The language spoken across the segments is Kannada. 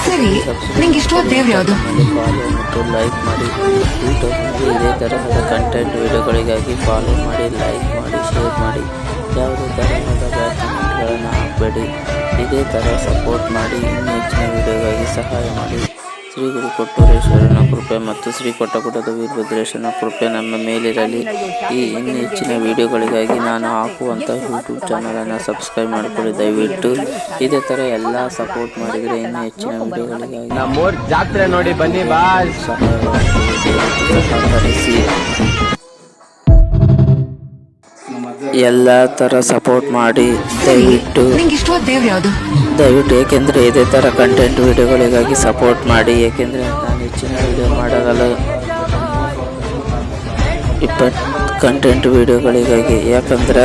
ಸರಿ, ನಿಂಗೆ ಇಷ್ಟವಾದ ದೇವ್ರು ಯಾವುದು? ಫಾಲೋ ಮತ್ತು ಲೈಕ್ ಮಾಡಿ. ಯೂಟ್ಯೂಬ್ನಲ್ಲಿ ಇದೇ ತರಹದ ಕಂಟೆಂಟ್ ವಿಡಿಯೋಗಳಿಗಾಗಿ ಫಾಲೋ ಮಾಡಿ, ಲೈಕ್ ಮಾಡಿ, ಶೇರ್ ಮಾಡಿ. ಯಾವುದೇ ತರಹದ ಬ್ಯಾಡ್ ಕಮೆಂಟ್ಗಳನ್ನು ಹಾಕಬೇಡಿ. ಇದೇ ಥರ ಸಪೋರ್ಟ್ ಮಾಡಿ. ಇನ್ನೂ ಹೆಚ್ಚಿನ ವಿಡಿಯೋಗಾಗಿ ಸಹಾಯ ಮಾಡಿ. ಶ್ರೀ ಗುರು ಕೊಟ್ಟೂರೇಶ್ವರನ ಕೃಪೆ ಮತ್ತು ಶ್ರೀ ಕೊಟ್ಟಗುಡ್ಡದ ವೀರಭದ್ರೇಶ್ವರನ ಕೃಪೆ ನಮ್ಮ ಮೇಲಿರಲಿ. ಈ ಇನ್ನೂ ಹೆಚ್ಚಿನ ವಿಡಿಯೋಗಳಿಗಾಗಿ ನಾನು ಹಾಕುವಂಥ ಯೂಟ್ಯೂಬ್ ಚಾನಲನ್ನು ಸಬ್ಸ್ಕ್ರೈಬ್ ಮಾಡಿಕೊಳ್ಳಿ ದಯವಿಟ್ಟು. ಇದೇ ಥರ ಎಲ್ಲ ಸಪೋರ್ಟ್ ಮಾಡಿದರೆ ಇನ್ನೂ ಹೆಚ್ಚಿನ ವಿಡಿಯೋಗಳಿಗಾಗಿ ನಮ್ಮೂರ್ ಜಾತ್ರೆ ನೋಡಿ ಬನ್ನಿ ಬಾಯ್. ಸಹಕರಿಸಿ. ಎಲ್ಲ ಥರ ಸಪೋರ್ಟ್ ಮಾಡಿ ದಯವಿಟ್ಟು. ನಿಂಗೆ ಇಷ್ಟವಾದ ದೇವ್ರು ಯಾವುದು? ದಯವಿಟ್ಟು, ಏಕೆಂದರೆ ಇದೇ ಥರ ಕಂಟೆಂಟ್ ವಿಡಿಯೋಗಳಿಗಾಗಿ ಸಪೋರ್ಟ್ ಮಾಡಿ. ಏಕೆಂದರೆ ನಾನು ಹೆಚ್ಚಿನ ವಿಡಿಯೋ ಮಾಡಗಲ್ಲ 20 ಕಂಟೆಂಟ್ ವಿಡಿಯೋಗಳಿಗಾಗಿ. ಯಾಕಂದ್ರೆ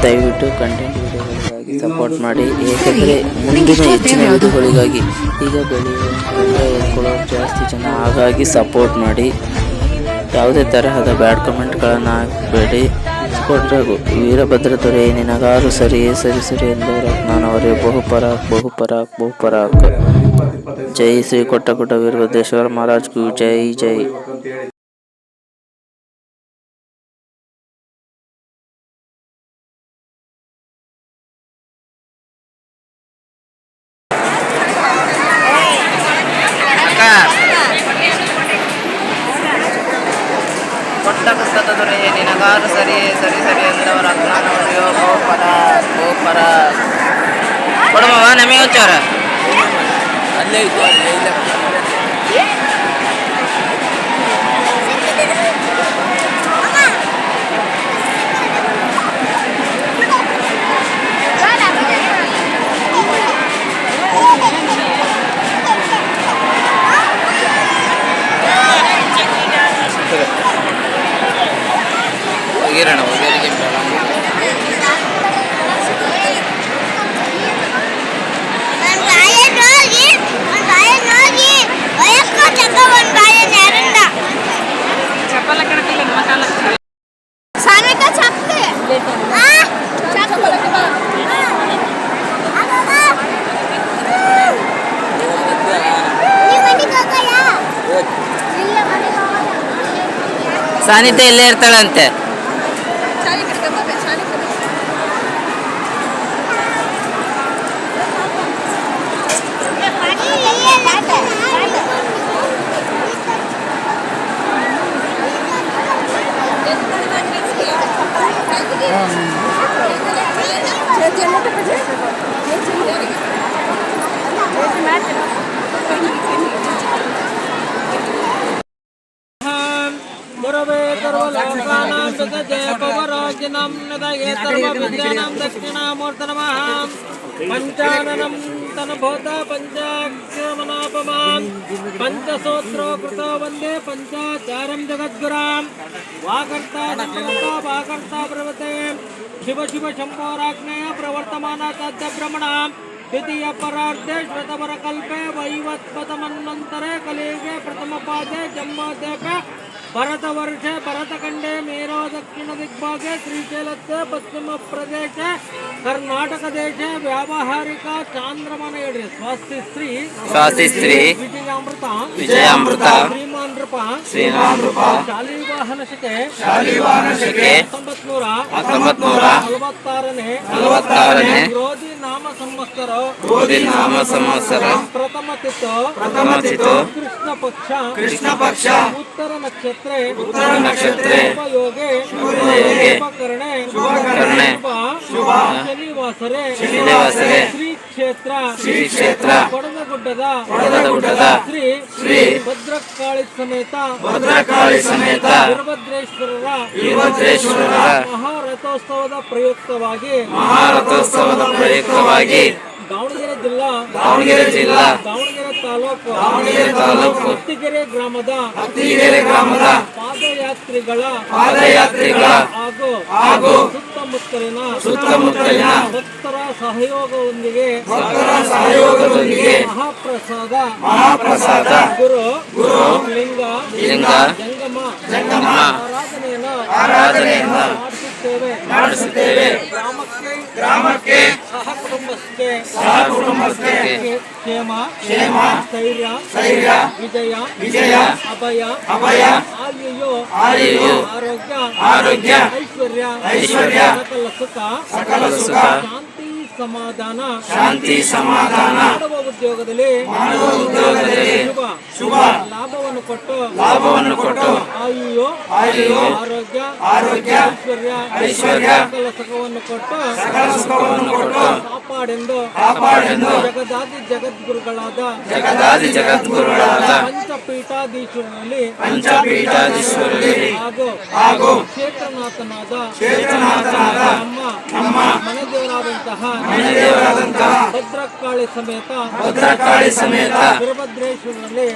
ದಯವಿಟ್ಟು ಕಂಟೆಂಟ್ ವಿಡಿಯೋಗಳಿಗಾಗಿ ಸಪೋರ್ಟ್ ಮಾಡಿ. ಏಕೆಂದರೆ ಮುಂದಿನ ಹೆಚ್ಚಿನ ವಿಡಿಯೋಗಳಿಗಾಗಿ ಈಗ ಬೆಳೆಯುವ ಜಾಸ್ತಿ ಜನ, ಹಾಗಾಗಿ ಸಪೋರ್ಟ್ ಮಾಡಿ. ಯಾವುದೇ ತರಹದ ಬ್ಯಾಡ್ ಕಮೆಂಟ್ಗಳನ್ನು ಹಾಕಬೇಡಿ. ವೀರಭದ್ರ ದೊರೆ ನಿನಗಾರು ಸರಿಯೇ ಸರಿ ಸರಿ ಎಂದವರು ನಾನವರೇ ಬಹುಪರಾಕ್. ಜೈ ಶ್ರೀ ಕೊಟ್ಟಗುಡ್ಡ ವೀರಭದ್ರೇಶ್ವರ ಮಹಾರಾಜ್ ಕಿ ಜೈ ಜೈ. ಕೊಟ್ಟಗುಡ್ಡದ ದೊರೆ ನಿನಗಾರು ಸರಿ ಸರಿ ಸರಿ ಎಂದವರ ಅಜ್ಞಾನವರಿಯೋ ಬಹುಪರ ಕೊಡಮವ ನಮಗೆ ಹಚ್ಚೋರ ಅಲ್ಲೇ ಇತ್ತು ಹೋಗಿರೋಣ ಹೋಗಿರಿಗೆ ಸಾನಿಧ್ಯ ಇಲ್ಲೇ ಇರ್ತಾಳಂತೆ. ಗುರವೇ ಸರ್ವಲೋಕಾನಾಂ ಜಯ ಪವರಾಜ್ಞಾಂ ನದಯೇ ಸರ್ವವಿದ್ಯಾನಾಂ ದಕ್ಷಿಣಾಮೂರ್ತನಮಃ ಪಂಚಾನನಂ ತನಭೂತ ಪಂಚಾಕ್ಷರಮನಾಪಮಾನ್ ಪಂಚಸೂತ್ರೋ ಕೃತೋ ವಂದೇ ಪಂಚಾಚಾರಂ ಜಗದ್ಗುರಾಂ ವಾಕರ್ತಾ ಸಂಪ್ರತಾ ವಾಕರ್ತಾ ಪ್ರವತೆ ಶಿವ ಶಿವ ಶಂಭೋರಾಜ್ಞೆಯ ಪ್ರವರ್ತಮಾನ ತದ್ಬ್ರಹ್ಮಣಾಂ द्वितीय परार्धे श्वेतवरकल्पे वैवत्पतमन्वन्तरे कलियुगे प्रथमपादे जम्बोद्वीपे भरतवर्षे भरतखण्डे मेरो दक्षिणदिग्भागे श्रीशैलस्य पश्चिमप्रदेशे कर्नाटकदेशे व्यावहारिका चान्द्रमनयडि स्वास्तिश्री विजयामृत श्रीमानृप शालिवाहनशके 1946 क्रोधी नाम संवत्सर प्रथम तिथो कृष्ण पक्ष उत्तर नक्षत्रे योगे शुभकरणे शुभ शनिवासरे श्री क्षेत्र ಕೊಡದಗುಡ್ಡದ ಶ್ರೀ ಭದ್ರಕಾಳಿ ಸಮೇತ ವೀರಭದ್ರೇಶ್ವರರ ಮಹಾರಥೋತ್ಸವದ ಪ್ರಯುಕ್ತವಾಗಿ ದಾವಣಗೆರೆ ಜಿಲ್ಲಾ ದಾವಣಗೆರೆ ತಾಲೂಕು ಹತ್ತಿಗೆರೆ ಗ್ರಾಮದ ಪಾದಯಾತ್ರಿಗಳ ಹಾಗೂ ಸುತ್ತಮುತ್ತಲಿನ ಭಕ್ತರ ಸಹಯೋಗದೊಂದಿಗೆ ಮಹಾಪ್ರಸಾದ ಗುರು ಲಿಂಗ ಜಂಗಮ ಆರಾಧನೆಯನ್ನು ಮಾಡಿಸುತ್ತೇವೆ. ಗ್ರಾಮಕ್ಕೆ ಸಹ ಕುಟುಂಬಸ್ಥೆ ಕ್ಷೇಮ ಸ್ಥೈರ್ಯ ವಿಜಯ ಅಭಯ ಆಯುಯು ಆರೋಗ್ಯ ಐಶ್ವರ್ಯ ಸಕಲ ಸುಖ ಶಾಂತಿ ಸಮಾಧಾನ ಮಾಡುವ ಉದ್ಯೋಗದಲ್ಲಿ ಶುಭ ಲಾಭವನ್ನು ಕೊಟ್ಟು ಆಯುಯು ಆರೋಗ್ಯ ಐಶ್ವರ್ಯ ಸಕಲ ಸುಖವನ್ನು ಕೊಟ್ಟು ಕಾಪಾಡೆಂದು ಜಗದಾದಿ ಜಗದ್ಗುರುಗಳಾದ ಪಂಚಪೀಠಾಧೀಶ್ವರಲ್ಲಿ ಹಾಗೂ ಕ್ಷೇತ್ರನಾಥನಾದ ನಮ್ಮ ಮನೆದೇವರಾದಂತಹ ಭದ್ರಕಾಳಿ ಸಮೇತ ವೀರಭದ್ರೇಶ್ವರರಲ್ಲಿ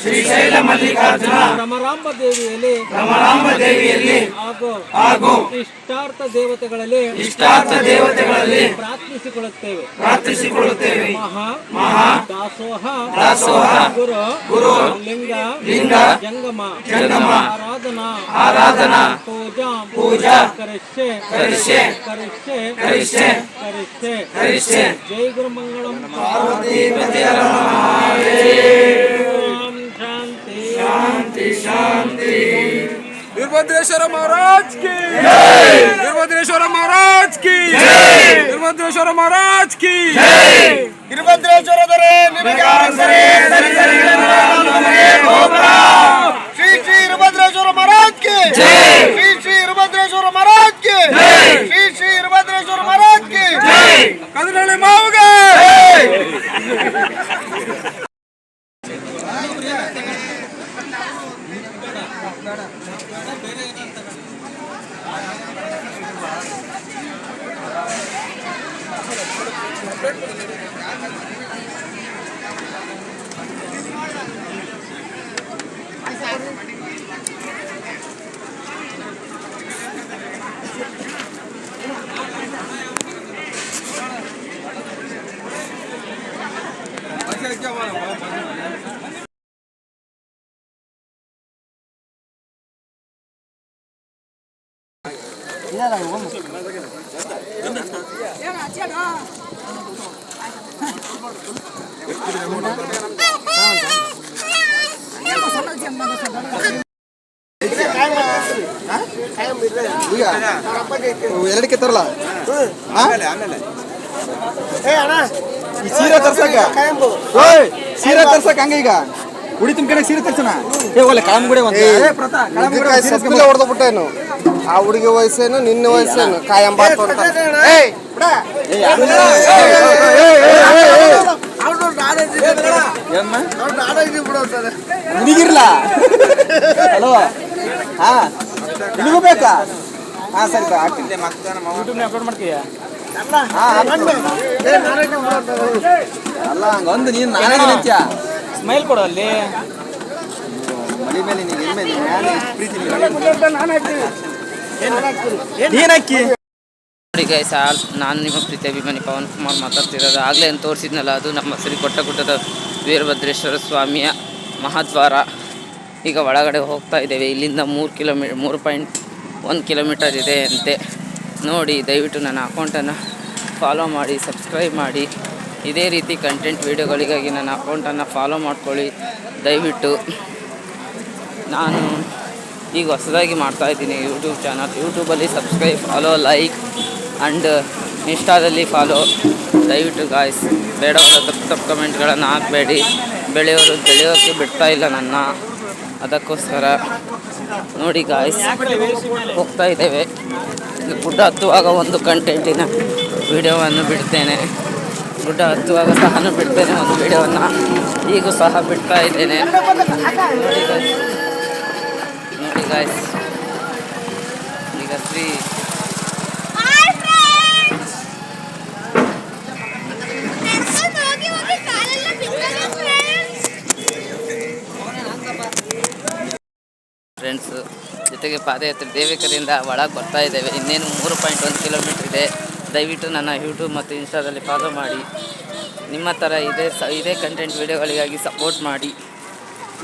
ಶ್ರೀಶೈಲ ಮಲ್ಲಿಕಾರ್ಜುನ ರಮರಾಂಬ ದೇವಿಯಲ್ಲಿ ಹಾಗೂ ಇಷ್ಟಾರ್ಥ ದೇವತೆಗಳಲ್ಲಿ ಪ್ರಾರ್ಥಿಸಿಕೊಳ್ಳುತ್ತೇವೆ. ಮಹಾ ದಾಸೋಹ ಗುರು ಲಿಂಗ ಜಂಗಮ ಆರಾಧನಾ ಪೂಜಾ ಕರಿಷ್ಯೆ ಜೈ ಗುರು ಮಂಗಳಂ ಶಾಂತಿ. वीरभद्रेश्वर महाराज की वीरभद्रेश्वर महाराज की वीरभद्रेश्वर महाराज की वीरभद्रेश्वर श्री श्री वीरभद्रेश्वर महाराज की श्री श्री वीरभद्रेश्वर महाराज की श्री श्री वीरभद्रेश्वर महाराज की कदरली मावगे ಎರಡಕ್ಕೆ ತರಲ್ಲ ಸೀರೆ ತರ್ಸಕ್ ಹಂಗ ಈಗ ಉಡಿ ತುಂಬ ಸೀರೆ ತರ್ಸಣ ಕಾಮಗುಡೆ ಹೊಡೆದ ಬಿಟ್ಟೇನು ಆ ಹುಡುಗಿ ವಯಸ್ಸೇನು ನಿನ್ನ ವಯಸ್ಸೇನು ಕಾಯಂ ಹುಡುಗಿರ್ಲ ಹಲೋ ಹಾ ನಿನಗೂ ಬೇಕಾ ಹಾ ಸರಿ ಆಗ್ತಿದ್ದೆ ಯೂಟ್ಯೂಬ್ನ ಅಪ್ಲೋಡ್ ಮಾಡ್ತೀಯ ಅಲ್ಲ ಹಂಗೊಂದು ನೀನು ನಾನೇ ನಿಂತ್ಯ ಸ್ಮೈಲ್ ಕೊಡು ಅಲ್ಲಿ ಮಡಿ ಮೇಲೆ ಪ್ರೀತಿ ಏನಕ್ಕಿ ನೋಡಿ ಗೈಸ್, ನಾನು ನಿಮ್ಮ ಪ್ರೀತಿ ಅಭಿಮಾನಿ ಪವನ್ ಕುಮಾರ್ ಮಾತಾಡ್ತಿರೋದು. ಆಗಲೇ ಏನು ತೋರಿಸಿದ್ನಲ್ಲ, ಅದು ನಮ್ಮ ಶ್ರೀಕೊಟ್ಟಗುಡ್ಡದ ವೀರಭದ್ರೇಶ್ವರ ಸ್ವಾಮಿಯ ಮಹಾದ್ವಾರ. ಈಗ ಒಳಗಡೆ ಹೋಗ್ತಾ ಇದ್ದೇವೆ. ಇಲ್ಲಿಂದ 3.1 ಕಿಲೋಮೀಟರ್ ಇದೆ ಅಂತೆ. ನೋಡಿ, ದಯವಿಟ್ಟು ನನ್ನ ಅಕೌಂಟನ್ನು ಫಾಲೋ ಮಾಡಿ, ಸಬ್ಸ್ಕ್ರೈಬ್ ಮಾಡಿ. ಇದೇ ರೀತಿ ಕಂಟೆಂಟ್ ವೀಡಿಯೋಗಳಿಗಾಗಿ ನನ್ನ ಅಕೌಂಟನ್ನು ಫಾಲೋ ಮಾಡ್ಕೊಳ್ಳಿ ದಯವಿಟ್ಟು. ನಾನು ಈಗ ಹೊಸದಾಗಿ ಮಾಡ್ತಾಯಿದ್ದೀನಿ ಯೂಟ್ಯೂಬ್ ಚಾನಲ್. ಯೂಟ್ಯೂಬಲ್ಲಿ ಸಬ್ಸ್ಕ್ರೈಬ್, ಫಾಲೋ, ಲೈಕ್ ಆ್ಯಂಡ್ ಇನ್ಸ್ಟಾದಲ್ಲಿ ಫಾಲೋ ದಯವಿಟ್ಟು ಗಾಯ್ಸ್. ಬೇಡವಾದ ತಪ್ಪು ಕಮೆಂಟ್ಗಳನ್ನು ಹಾಕಬೇಡಿ. ಬೆಳೆಯೋಕ್ಕೆ ಬಿಡ್ತಾ ಇಲ್ಲ ನನ್ನ, ಅದಕ್ಕೋಸ್ಕರ ನೋಡಿ ಗಾಯ್ಸ್, ಹೋಗ್ತಾ ಇದ್ದೇವೆ. ಗುಡ್ಡ ಹತ್ತುವಾಗ ಒಂದು ಕಂಟೆಂಟಿನ ವಿಡಿಯೋವನ್ನು ಬಿಡ್ತೇನೆ. ಗುಡ್ಡ ಹತ್ತುವಾಗ ಸಹ ಬಿಡ್ತೇನೆ ಒಂದು ವಿಡಿಯೋವನ್ನು. ಈಗೂ ಸಹ ಬಿಡ್ತಾ ಇದ್ದೇನೆ. ನೋಡಿ ಗಾಯ್ಸ್, ಈಗ ಫ್ರೆಂಡ್ಸ್ ಜೊತೆಗೆ ಪಾದಯಾತ್ರೆ ದೇವಿಕರಿಂದ ಒಳಗೆ ಬರ್ತಾ ಇದ್ದೇವೆ. ಇನ್ನೇನು 3.1 ಕಿಲೋಮೀಟರ್ ಇದೆ. ದಯವಿಟ್ಟು ನನ್ನ ಯೂಟ್ಯೂಬ್ ಮತ್ತು ಇನ್ಸ್ಟಾದಲ್ಲಿ ಫಾಲೋ ಮಾಡಿ. ನಿಮ್ಮ ಥರ ಇದೇ ಕಂಟೆಂಟ್ ವೀಡಿಯೋಗಳಿಗಾಗಿ ಸಪೋರ್ಟ್ ಮಾಡಿ.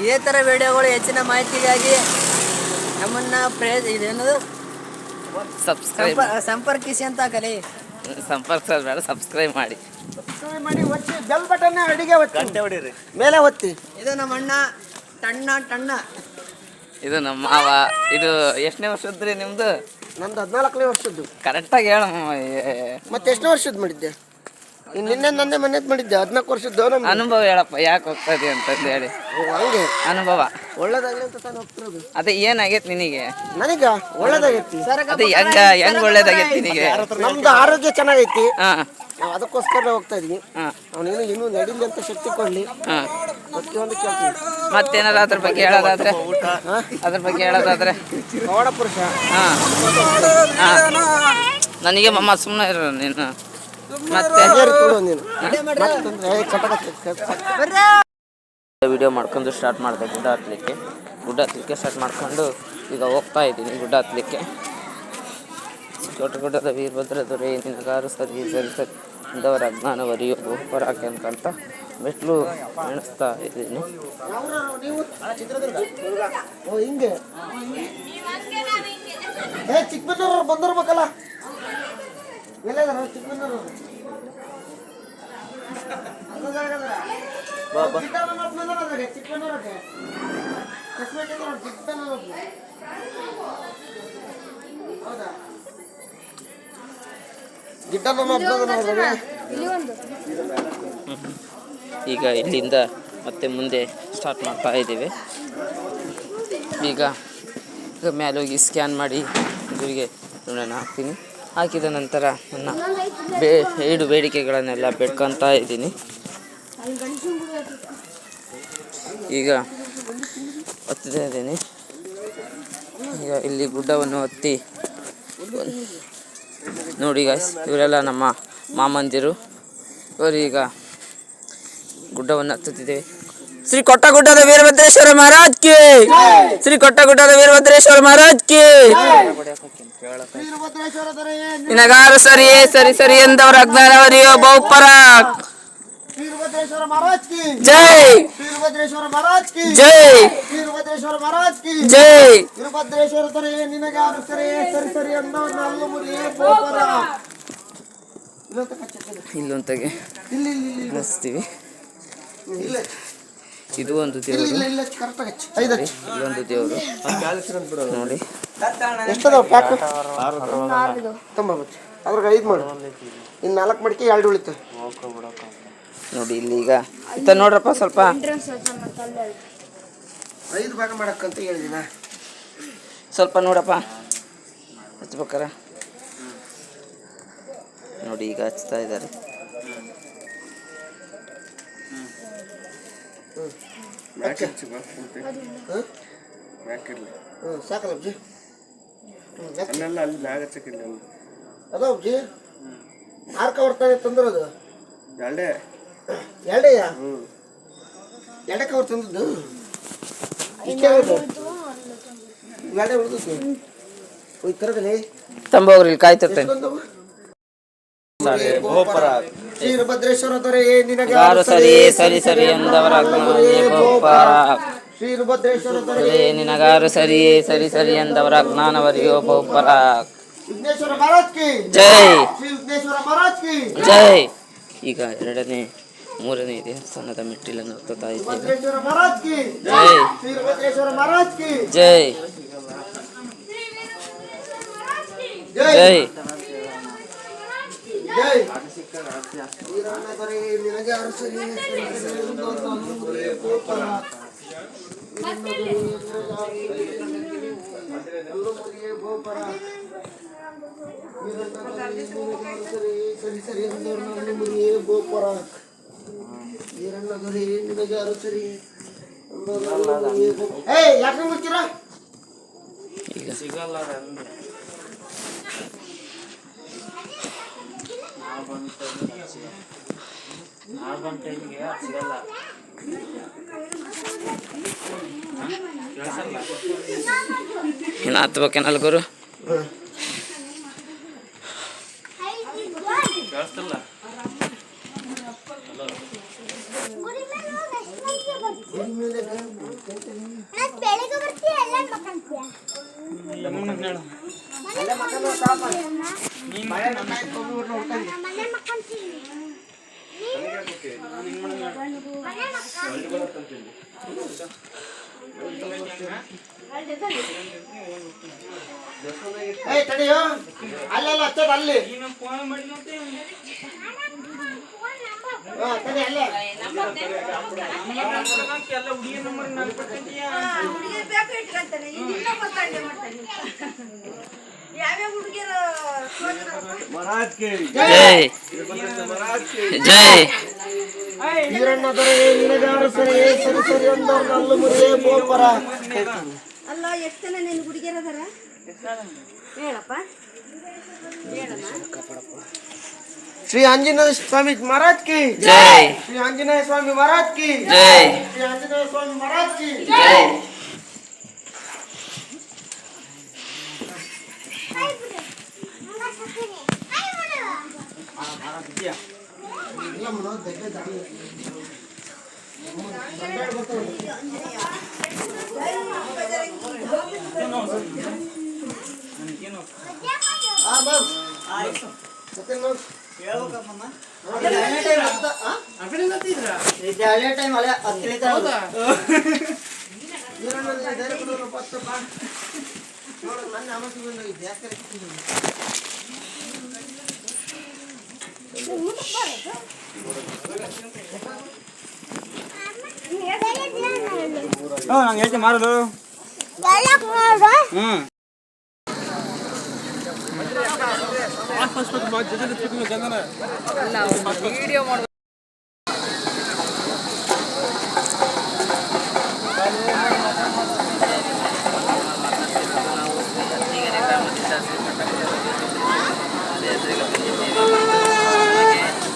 ಇದೇ ಥರ ವೀಡಿಯೋಗಳು ಹೆಚ್ಚಿನ ಮಾಹಿತಿಗಾಗಿ ನಮ್ಮನ್ನ ಇದೇನದು ಸಬ್ಸ್ಕ್ರೈಬ್ ಸಂಪರ್ಕಿಸಿ ಅಂತ ಕಲಿ ಸಂಪರ್ಕಿಸೋದು ಬೇಡ, ಸಬ್ಸ್ಕ್ರೈಬ್ ಮಾಡಿ. ಸಬ್ಸ್ಕ್ರೈಬ್ ಮಾಡಿ ಒತ್ತಿ ಬೆಲ್ ಬಟನ್ ಅಡಿಗೆ ಒತ್ತಿ ಮೇಲೆ ಒತ್ತಿ. ಇದು ನಮ್ಮ ಅಣ್ಣ ಟಣ್ಣ ಇದು ನಮ್ಮ ಮಾವ. ಇದು ಎಷ್ಟನೇ ವರ್ಷದ್ರಿ ನಿಮ್ದು? ನಂದು 14ನೇ ವರ್ಷದ್ದು. ಕರೆಕ್ಟಾಗಿ ಹೇಳ. ಮತ್ತೆ ಎಷ್ಟನೇ ವರ್ಷದ್ದು ಮಾಡಿದ್ದೆ? ನಿನ್ನೆ ನಂದೇ ಮನೆದ್ ಮಾಡಿದ್ದೆ 14 ವರ್ಷದ್ದು. ಅನುಭವ ಹೇಳಪ್ಪ, ಯಾಕೆ ಹೋಗ್ತದೆ ಅಂತಂದು ಹೇಳಿ. ಹಂಗೆ ಅನುಭವ ಒಳ್ಳೇದಾಗ್ಲಿ ಅಂತ ತಾನು ಹೋಗ್ತಿರೋದು. ಅದೇ ಏನಾಗೈತೆ ನಿನಗೆ? ನನಗ ಒಳ್ಳೇದಾಗೈತಿ. ಅದೇ ಹೆಂಗ್ ಒಳ್ಳೇದಾಗೈತೆ ನಿನಗೆ? ನಮ್ದು ಆರೋಗ್ಯ ಚೆನ್ನಾಗೈತಿ, ಹಾ ನಾವು ಅದಕ್ಕೋಸ್ಕರ ಹೋಗ್ತಾ ಇದೀವಿ. ಹಾ ಅವನೇನು ಇನ್ನೂ ನಡಿಲಿ ಅಂತ ಶಕ್ತಿ ಕೊಡ್ಲಿ. ಹಾ ಪ್ರತಿಯೊಂದು ಕೇಳ್ತೀವಿ. ಮತ್ತೇನಾರ ಅದ್ರ ಬಗ್ಗೆ ಹೇಳೋದಾದ್ರೆ? ಅದ್ರ ಬಗ್ಗೆ ಹೇಳೋದಾದ್ರೆ ಕವಾಡ ಪುರುಷ. ಹಾ ಹಾ ನನಗೆ ಮಮ್ಮ ಸುಮ್ಮನೆ ಇರೋ ನೀನು. ಮತ್ತೆ ವಿಡಿಯೋ ಮಾಡ್ಕೊಂಡು ಸ್ಟಾರ್ಟ್ ಮಾಡಿದೆ ಗುಡ್ಡ ಹತ್ತಲಿಕ್ಕೆ ಸ್ಟಾರ್ಟ್ ಮಾಡ್ಕೊಂಡು ಈಗ ಹೋಗ್ತಾ ಇದ್ದೀನಿ ಗುಡ್ಡ ಹತ್ತಲಿಕ್ಕೆ. ಗುಡ್ಡದ ವೀರಭದ್ರ ದೊರೆ ನಿನಗಾರು ಸರಿ ಇಂದವರ ಅಜ್ಞಾನವರಿಯೋ ಬಹುಪರಾಕೆ ಅನ್ಕಂತ ಮೆಟ್ಲು ಎಣಿಸ್ತಾ ಇದ್ದೀನಿ. ಹಿಂಗೆ ಚಿಕ್ಕಮಂಗ್ಳೂರು ಬಂದಿರ್ಬೇಕಲ್ಲ. ಚಿಕ್ಕಮಂಗ್ಳೂರು ಈಗ ಇಲ್ಲಿಂದ ಮತ್ತೆ ಮುಂದೆ ಸ್ಟಾರ್ಟ್ ಮಾಡ್ತಾ ಇದ್ದೀವಿ. ಈಗ ಮೇಲೆ ಹೋಗಿ ಸ್ಕ್ಯಾನ್ ಮಾಡಿ ಇವರಿಗೆ ಋಣನ ಹಾಕ್ತೀನಿ. ಹಾಕಿದ ನಂತರ ನನ್ನ ಬೇಡಿಕೆಗಳನ್ನೆಲ್ಲ ಬೇಡ್ಕೊತಾ ಇದ್ದೀನಿ. ಈಗ ಹತ್ತುತ್ತಾ ಇದ್ದೀನಿ. ಈಗ ಇಲ್ಲಿ ಗುಡ್ಡವನ್ನು ಹತ್ತಿ ನೋಡಿ ಗಾಯ್ಸ್, ಇವರೆಲ್ಲ ನಮ್ಮ ಮಾಮಂದಿರು. ಇವರು ಈಗ ಗುಡ್ಡವನ್ನು ಹತ್ತುತ್ತಿದ್ದೇವೆ. ಶ್ರೀ ಕೊಟ್ಟಗುಡ್ಡದ ವೀರಭದ್ರೇಶ್ವರ ಮಹಾರಾಜ್ ಕಿ, ಶ್ರೀ ಕೊಟ್ಟಗುಡ್ಡದ ವೀರಭದ್ರೇಶ್ವರ ಮಹಾರಾಜ್ ಕಿ. ನಿನಗಾರು ಸರಿಯೇ ಸರಿ ಎಂದವರ ಅಜ್ಞಾನವರಿಯೋ ಬಹುಪರಾಕ್. वीरभद्रेश्वर महाराज की जय, वीरभद्रेश्वर महाराज की जय, वीरभद्रेश्वर महाराज की जय. वीरभद्रेश्वर तरे निनगाರು ಸರಿ ಸರಿ ಅನ್ನೋನ ಅಲ್ಲು ಮುರಿಯೇ ಗೋಪರ. ಇಲ್ಲೊಂತಾಗೆ ನಡೆಸ್ತೀವಿ. ಇದು ಒಂದು ದೇವರು, ಇಲ್ಲೊಂದು ದೇವರು ನೋಡಿ. ಎಷ್ಟದಾವ ಪ್ಯಾಕ್? ಅದ್ರಾಗ 5 ಮಾಡು, ಇನ್ನು 4 ಮಡಿಕೆ 2 ಉಳಿತು ನೋಡಿ. ಇಲ್ಲಿ ಈಗ ಇತ್ತ ನೋಡ್ರಪ್ಪ, ಸ್ವಲ್ಪ 5 ಭಾಗ ಮಾಡಕ್ಕಂತ ಹೇಳಿದಿನ. ಸ್ವಲ್ಪ ನೋಡಪ್ಪ ಹಚ್ಬೇಕಾರ ನೋಡಿ. ಈಗ ಹಚ್ತಾ ಇದ್ದಾರೆ. ಸಾಕಲ್ಲ ಅಬ್ಜಿ? ಅದಾವ್ಜಿ 6 ಕವರ್ ತಂದಿರೋದು. ಎರಡೆಯಾ? 2 ಕವರ್ ತಂದದ್ದು. ಎರಡೇ ಉಳಿದದ್ದು. ಹೋಯ್ ತರಗಲೇ ತಂಬೋಗ್ರಿ, ಕಾಯ್ತಿರ್ತೇನೆ. ಶ್ರೀಭದ್ರೇಶ್ವರ ದೊರೆ ನಿನಗಾರು ಸರಿ ಎಂದವರ ಬಹುಪರಾಕ್. ಶ್ರೀಭದ್ರೇಶ್ವರ ದೊರೆ ನಿನಗಾರು ಸರಿ ಎಂದವರ ಅಜ್ಞಾನವರಿಯೋ ಬಹುಪರಾಕ್. ವಿಘ್ನೇಶ್ವರ ಮಹಾರಾಜ್ ಕಿ ಜೈ, ಶ್ರೀ ವಿಘ್ನೇಶ್ವರ ಮಹಾರಾಜ್ ಕಿ ಜೈ. ಈಗ 2ನೇ 3ನೇ ದೇವಸ್ಥಾನದ ಮೆಟ್ಟಿಲನ್ನು ಹತ್ತುತ್ತಾ ಇದ್ದೇವೆ. ಭದ್ರೇಶ್ವರ ಮಹಾರಾಜ್ ಕಿ ಜೈ, ಶ್ರೀ ಭದ್ರೇಶ್ವರ ಮಹಾರಾಜ್ ಕಿ ಜೈ, ಜೈ ಜೈ. ಜೈ. ವೀರಣ್ಣ ದೊರೆ ನಿನಗೆ ಅರಸರಿ ಸರಿ ಎಂದವ್ರನ್ನ ಮುರಿಯೇ ಗೋಪುರ. ವೀರಣ್ಣ ದೊರೆ ನಿನಗೆ ಅರಸರಿ ಯಾಕೆ ಮುಚ್ಚಿರ? ಈಗ ಇನ್ನು ಹತ್ಬೇಕೇನಲ್ಲ ಗುರು? ತಡಿಯೋ ಅಲ್ಲೆಲ್ಲ ಹಚ್ಚೋದು ಅಲ್ಲಿ ತಡಿ ಅಲ್ಲೇ ಜೈ ಜೈ ಅಲ್ಲ ಎಷ್ಟು ಜನ ನಿನ್ನ ಹುಡುಗಿಯರದಾರ ಹೇಳಪ್ಪ श्री आंजनेय स्वामी महाराज की जय श्री आंजनेय स्वामी महाराज की जय श्री आंजनेय स्वामी महाराज की जय ಟೈಮ್ ಅಲ್ಲೇ ನಂಗೆ ಹೇಳ್ತೀನಿ ಮಾರೋದು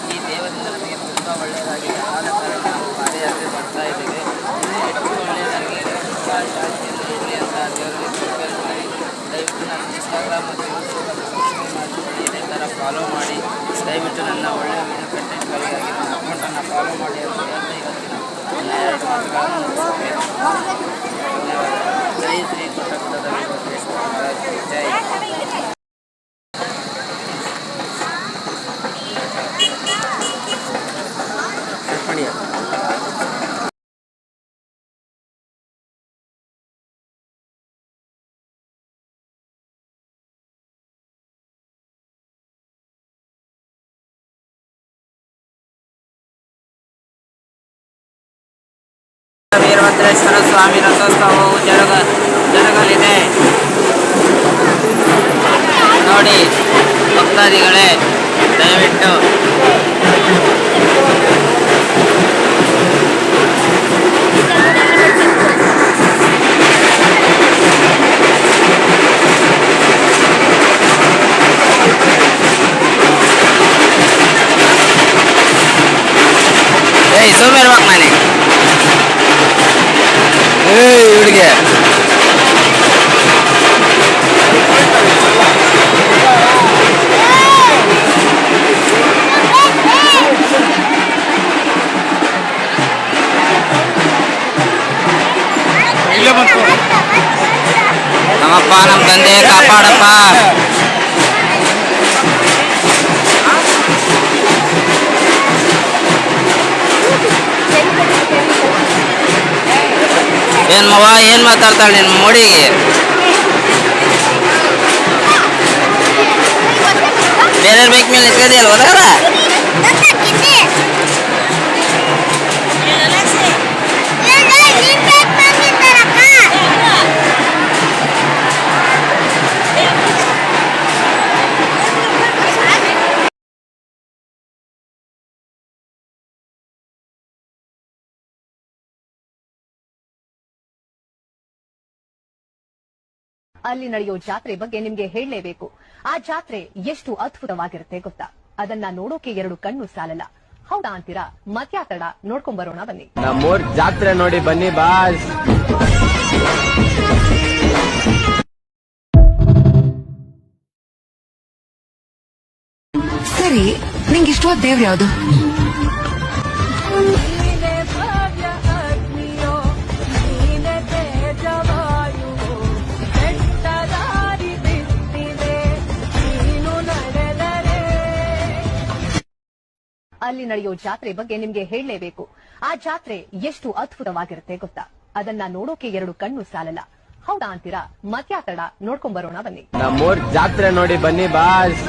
ಈ ದೇವರಿಂದ ನಮಗೆ ತುಂಬ ಒಳ್ಳೆಯದಾಗಿದೆ. ಆದ ಕಾರಣ ನಾವು ಪಾದಯಾತ್ರೆ ಬರ್ತಾ ಇದ್ದೇವೆ. ಹೆಚ್ಚು ಒಳ್ಳೆಯದಾಗಿ ಶಾಂತಿಯಿಂದ ಇರಲಿ ಅಂತ ದೇವರಲ್ಲಿ ಪ್ರಿಪೇರ್ ಮಾಡಿ ದಯವಿಟ್ಟು ನನ್ನ ಇನ್ಸ್ಟಾಗ್ರಾಮ್ ಮತ್ತು ಯೂಟ್ಯೂಬಲ್ಲಿ ಸಬ್ಸ್ಕ್ರೈಬ್ ಮಾಡಿ ಇದೇ ಥರ ಫಾಲೋ ಮಾಡಿ. ದಯವಿಟ್ಟು ನನ್ನ ಒಳ್ಳೆಯ ವಿಡಿಯೋ ಕಂಟೆಂಟ್ಗಳಿಗಾಗಿ ನನ್ನ ಅಕೌಂಟನ್ನು ಫಾಲೋ ಮಾಡಿ ಅಂತ ಹೇಳ್ತಾ ಇವತ್ತಿನ ನನ್ನ 2 ಮಾತುಗಳನ್ನು ಮುಗಿಸುತ್ತೇನೆ. ಧನ್ಯವಾದ. ಜೈ ಶ್ರೀ ಪುಟ್ಟಗುಡ್ಡದ ವೀರಭದ್ರೇಶ್ವರ ಮಹಾರಾಜ್ ಜೈ. ವೀರಭದ್ರೇಶ್ವರ ಸ್ವಾಮಿ ರಥೋತ್ಸವವು ಜರುಗಲಿದೆ. ನೋಡಿ ಭಕ್ತಾದಿಗಳೇ, ದಯವಿಟ್ಟು ಸೋಮೇರ್ಬೇಕು ಮನೆ ಹುಡುಗಿ ನಮ್ಮಪ್ಪ ನಮ್ಮ ತಂದೆ ಕಾಪಾಡಪ್ಪ. ಏನ್ ಮವ ಏನ್ ಮಾತಾಡ್ತಾಳೆ ನಿನ್ನ ಮೋಡಿಗೆ? ಬೇರೆ ಬೈಕ್ ಮೇಲೆ ನಿಂತ್ಕದಿಯಲ್ಲ ಹೋದಾರ ಅಲ್ಲಿ ನಡೆಯೋ ಜಾತ್ರೆ ಬಗ್ಗೆ ನಿಮ್ಗೆ ಹೇಳಲೇಬೇಕು. ಆ ಜಾತ್ರೆ ಎಷ್ಟು ಅದ್ಭುತವಾಗಿರುತ್ತೆ ಗೊತ್ತಾ? ಅದನ್ನ ನೋಡೋಕೆ 2 ಕಣ್ಣು ಸಾಲಲ್ಲ. ಹೌದಾ ಅಂತೀರಾ? ಮತ್ಯಾತಡ ನೋಡ್ಕೊಂಡ್ ಬರೋಣ ಬನ್ನಿ. ನಮ್ಮೂರ್ ಜಾತ್ರೆ ನೋಡಿ ಬನ್ನಿ ಬಾಸ್. ಸರಿ, ನಿಂಗೆ ಇಷ್ಟವಾದ ದೇವ್ರು ಯಾವುದು? ಅಲ್ಲಿ ನಡೆಯೋ ಜಾತ್ರೆ ಬಗ್ಗೆ ನಿಮ್ಗೆ ಹೇಳಲೇಬೇಕು. ಆ ಜಾತ್ರೆ ಎಷ್ಟು ಅದ್ಭುತವಾಗಿರುತ್ತೆ ಗೊತ್ತಾ? ಅದನ್ನ ನೋಡೋಕೆ 2 ಕಣ್ಣು ಸಾಲಲ್ಲ. ಹೌದಾ ಅಂತೀರಾ? ಮತ್ಯಾತಡ ನೋಡ್ಕೊಂಡ್ ಬರೋಣ ಬನ್ನಿ. ನಮ್ಮೂರ್ ಜಾತ್ರೆ ನೋಡಿ ಬನ್ನಿ ಬಾಸ್.